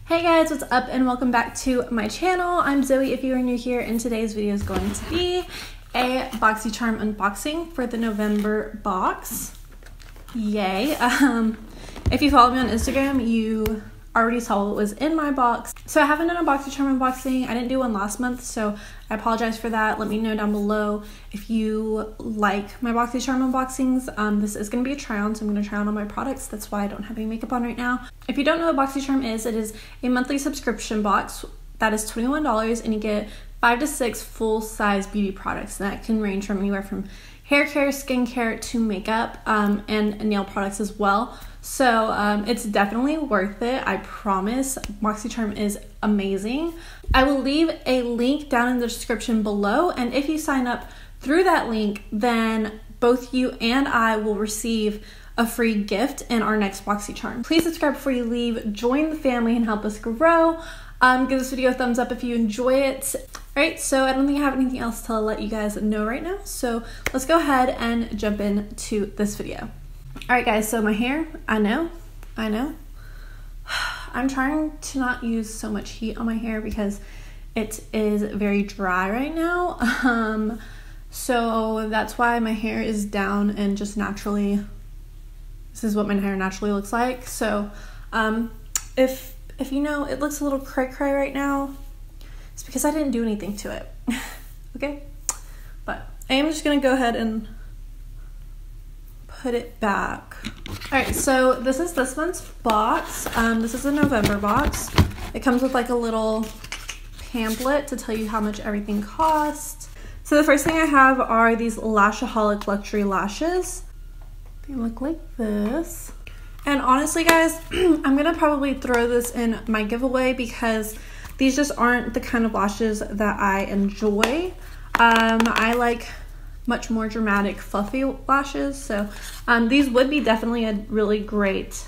Hey guys, what's up and welcome back to my channel. I'm Zoe if you are new here, and today's video is going to be a BOXYCHARM unboxing for the November box. Yay. If you follow me on Instagram, you already saw what was in my box. So I haven't done a BOXYCHARM unboxing. I didn't do one last month, so I apologize for that. Let me know down below if you like my BOXYCHARM unboxings. This is going to be a try on, so I'm going to try on all my products. That's why I don't have any makeup on right now. If you don't know what BOXYCHARM is, it is a monthly subscription box that is $21, and you get 5 to 6 full-size beauty products. And that can range from anywhere from hair care, skincare, to makeup, and nail products as well. So it's definitely worth it. I promise. BOXYCHARM is amazing. I will leave a link down in the description below, and if you sign up through that link, then both you and I will receive a free gift in our next BOXYCHARM. Please subscribe before you leave, join the family, and help us grow. Give this video a thumbs up if you enjoy it. Alright, so I don't think I have anything else to let you guys know right now, so let's go ahead and jump into this video. Alright guys, so my hair, I know. I'm trying to not use so much heat on my hair because it is very dry right now. So that's why my hair is down and just naturally, this is what my hair naturally looks like. So if you know it looks a little cray-cray right now, it's because I didn't do anything to it. Okay? But I am just gonna go ahead and put it back. Alright, so this is this month's box. This is a November box. It comes with like a little pamphlet to tell you how much everything costs. So the first thing I have are these LASHAHOLIC luxury lashes. They look like this. And honestly guys, I'm gonna probably throw this in my giveaway because these just aren't the kind of lashes that I enjoy. I like much more dramatic, fluffy lashes. So these would be definitely a really great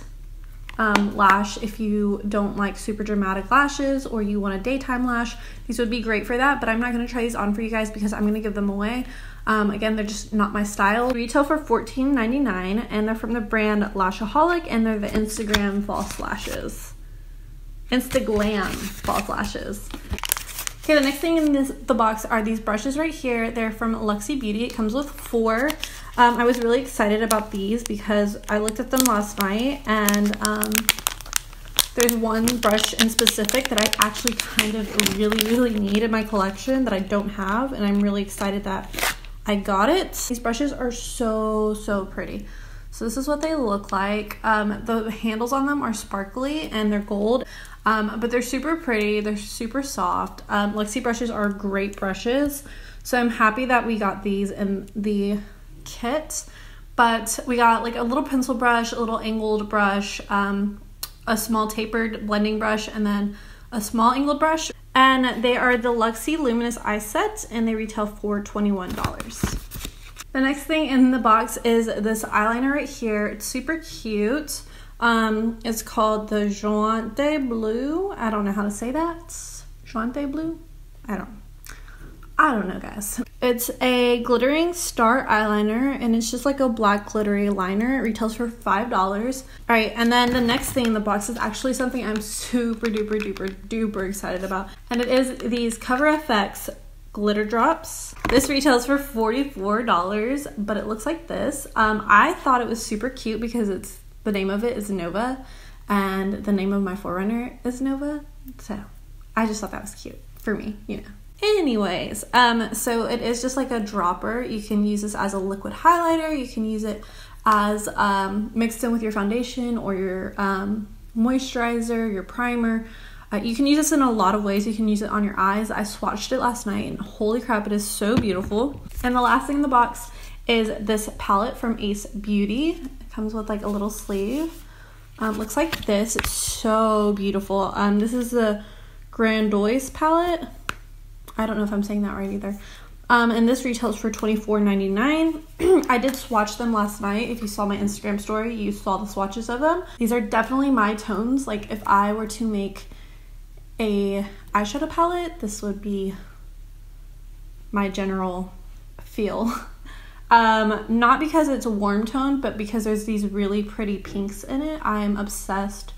lash if you don't like super dramatic lashes or you want a daytime lash. These would be great for that, but I'm not going to try these on for you guys because I'm going to give them away. Again, they're just not my style. Retail for $14.99, and they're from the brand LASHAHOLIC, and they're the Instagram false lashes. INSTAGLAM false lashes. Okay, the next thing in the box are these brushes right here. They're from LUXIE Beauty. It comes with 4. I was really excited about these because I looked at them last night, and there's one brush in specific that I actually kind of really need in my collection that I don't have, and I'm really excited that I got it. These brushes are so pretty. So this is what they look like. The handles on them are sparkly and they're gold. But they're super pretty, they're super soft. LUXIE brushes are great brushes, so I'm happy that we got these in the kit. But we got like a little pencil brush, a little angled brush, a small tapered blending brush, and then a small angled brush. And they are the LUXIE Luminous Eye Set, and they retail for $21. The next thing in the box is this eyeliner right here. It's super cute. It's called the JONTEBLU. I don't know how to say that. JONTEBLU? I don't know, guys. It's a glittering star eyeliner, and it's just like a black glittery liner. It retails for $5. All right, and then the next thing in the box is actually something I'm super duper excited about, and it is these Cover FX glitter drops. This retails for $44, but it looks like this. I thought it was super cute because the name of it is Nova, and the name of my forerunner is Nova, so I just thought that was cute for me, you know. Anyways, so it is just like a dropper. You can use this as a liquid highlighter. You can use it as mixed in with your foundation or your moisturizer, your primer. You can use this in a lot of ways. You can use it on your eyes. I swatched it last night, and holy crap, it is so beautiful. And the last thing in the box is this palette from Ace Beauty. It comes with like a little sleeve. Looks like this. It's so beautiful. This is the GRANDOISE palette. I don't know if I'm saying that right either. And this retails for $24.99. I did swatch them last night. If you saw my Instagram story, you saw the swatches of them. These are definitely my tones. Like if I were to make a eyeshadow palette, this would be my general feel. Not because it's a warm tone, but because there's these really pretty pinks in it. I am obsessed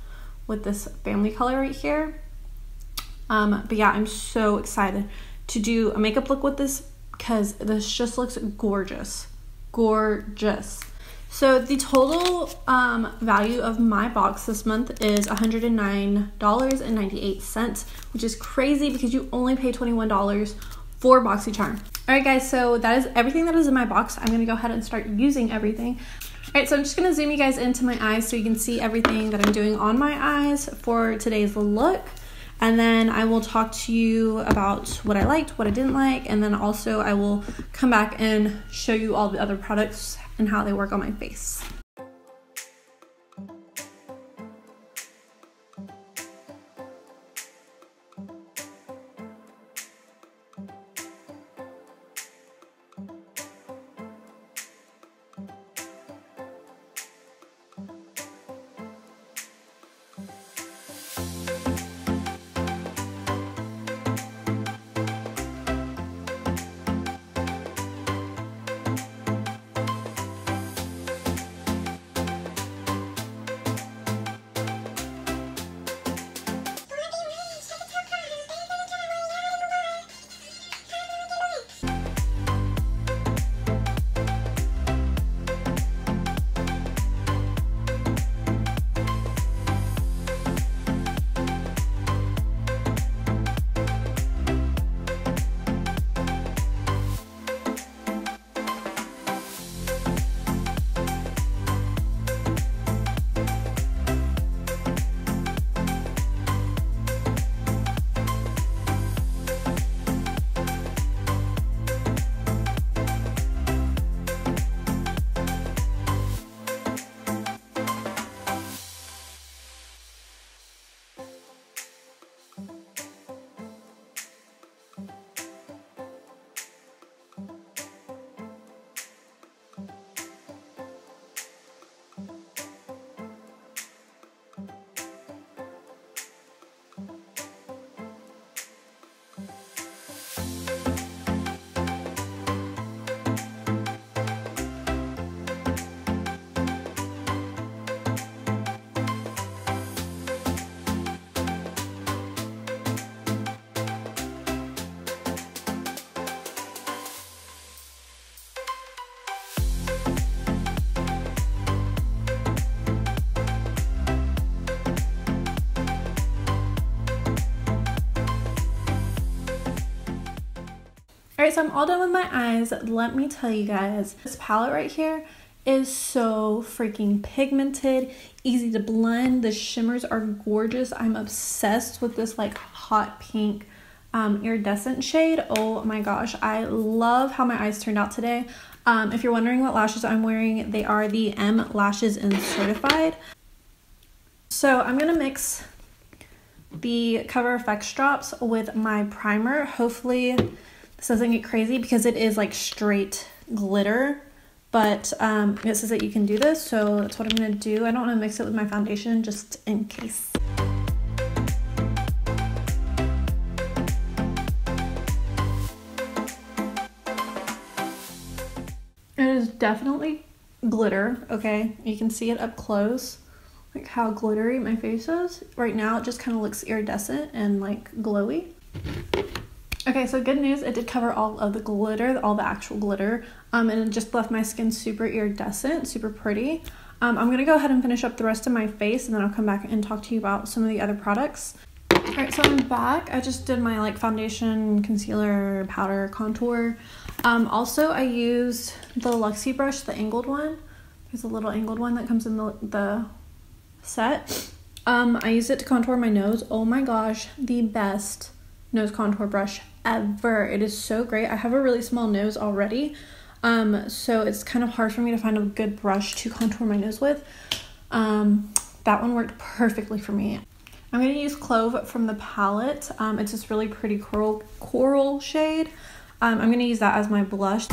with this family color right here. But yeah, I'm so excited to do a makeup look with this because this just looks gorgeous. Gorgeous. So the total value of my box this month is $109.98, which is crazy because you only pay $21 for BOXYCHARM. Alright guys, so that is everything that is in my box. I'm going to go ahead and start using everything. Alright, so I'm just going to zoom you guys into my eyes so you can see everything that I'm doing on my eyes for today's look. And then I will talk to you about what I liked, what I didn't like, and then also I will come back and show you all the other products and how they work on my face. Alright, so I'm all done with my eyes. Let me tell you guys, this palette right here is so freaking pigmented, easy to blend. The shimmers are gorgeous. I'm obsessed with this like hot pink iridescent shade. Oh my gosh, I love how my eyes turned out today. If you're wondering what lashes I'm wearing, they are the EMME lashes in Certified. So I'm gonna mix the Cover FX drops with my primer. Hopefully this doesn't get crazy because it is like straight glitter, but it says that you can do this, so that's what I'm gonna do. I don't want to mix it with my foundation just in case. It is definitely glitter, okay? You can see it up close, like how glittery my face is. Right now it just kind of looks iridescent and like glowy. Okay, so good news, it did cover all of the glitter, all the actual glitter, and it just left my skin super iridescent, super pretty. I'm going to go ahead and finish up the rest of my face, and then I'll come back and talk to you about some of the other products. Alright, so I'm back. I just did my like foundation, concealer, powder, contour. Also, I used the Luxie brush, the angled one. There's a little angled one that comes in the set. I used it to contour my nose. Oh my gosh, the best nose contour brush ever. It is so great. I have a really small nose already, so it's kind of hard for me to find a good brush to contour my nose with. That one worked perfectly for me. I'm going to use Clove from the palette. It's this really pretty coral shade. I'm going to use that as my blush.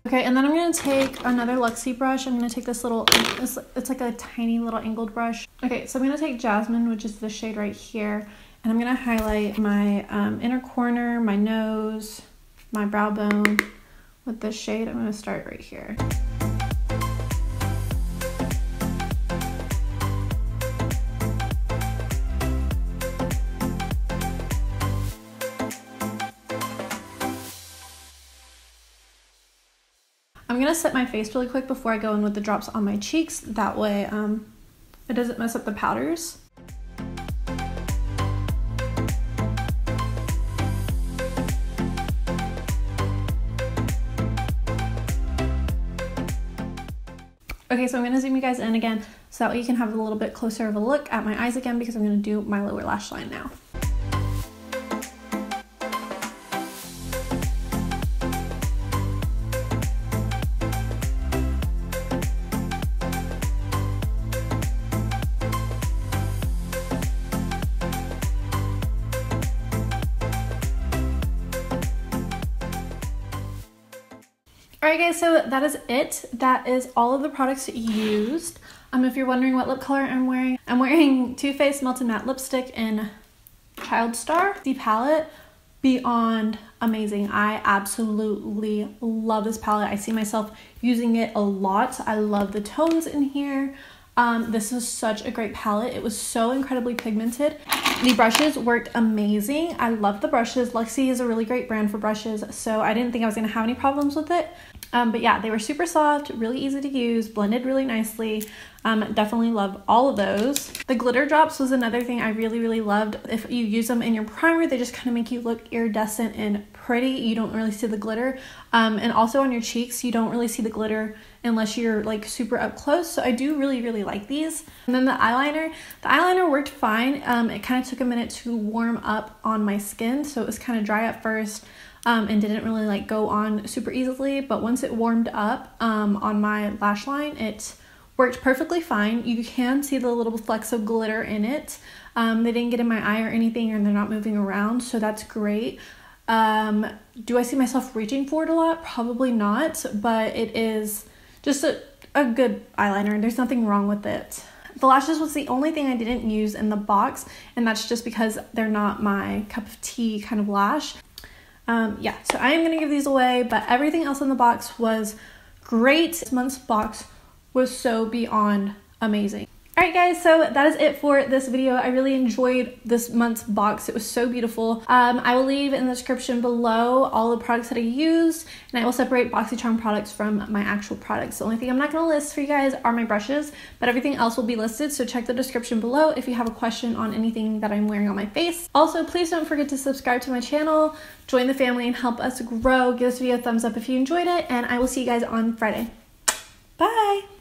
Okay, and then I'm going to take another Luxie brush. I'm going to take this little, it's like a tiny little angled brush. Okay, so I'm going to take Jasmine, which is the shade right here, and I'm going to highlight my inner corner, my nose, my brow bone with this shade. I'm going to start right here. I'm going to set my face really quick before I go in with the drops on my cheeks. That way it doesn't mess up the powders. Okay, so I'm going to zoom you guys in again so that way you can have a little bit closer of a look at my eyes again, because I'm going to do my lower lash line now. Alright guys, so that is it. That is all of the products used. If you're wondering what lip color I'm wearing Too Faced Melted Matte Lipstick in Child Star. The palette, beyond amazing. I absolutely love this palette. I see myself using it a lot. I love the tones in here. This is such a great palette. It was so incredibly pigmented. The brushes worked amazing. I love the brushes. LUXIE is a really great brand for brushes, so I didn't think I was going to have any problems with it. But yeah, they were super soft, really easy to use, blended really nicely. Definitely love all of those. The glitter drops was another thing I really loved. If you use them in your primer, they just kind of make you look iridescent and pretty. You don't really see the glitter. And also on your cheeks, you don't really see the glitter unless you're like super up close. So I do really like these. And then the eyeliner worked fine. It kind of took a minute to warm up on my skin, so it was kind of dry at first. And didn't really like go on super easily, but once it warmed up on my lash line, it worked perfectly fine. You can see the little flecks of glitter in it. They didn't get in my eye or anything, and they're not moving around, so that's great. Do I see myself reaching for it a lot? Probably not, but it is just a good eyeliner. There's nothing wrong with it. The lashes was the only thing I didn't use in the box, and that's just because they're not my cup of tea kind of lash. Yeah, so I am going to give these away, but everything else in the box was great. This month's box was so beyond amazing. Alright guys, so that is it for this video. I really enjoyed this month's box. It was so beautiful. I will leave in the description below all the products that I used, and I will separate BOXYCHARM products from my actual products. The only thing I'm not going to list for you guys are my brushes, but everything else will be listed, so check the description below if you have a question on anything that I'm wearing on my face. Also, please don't forget to subscribe to my channel, join the family, and help us grow. Give this video a thumbs up if you enjoyed it, and I will see you guys on Friday. Bye!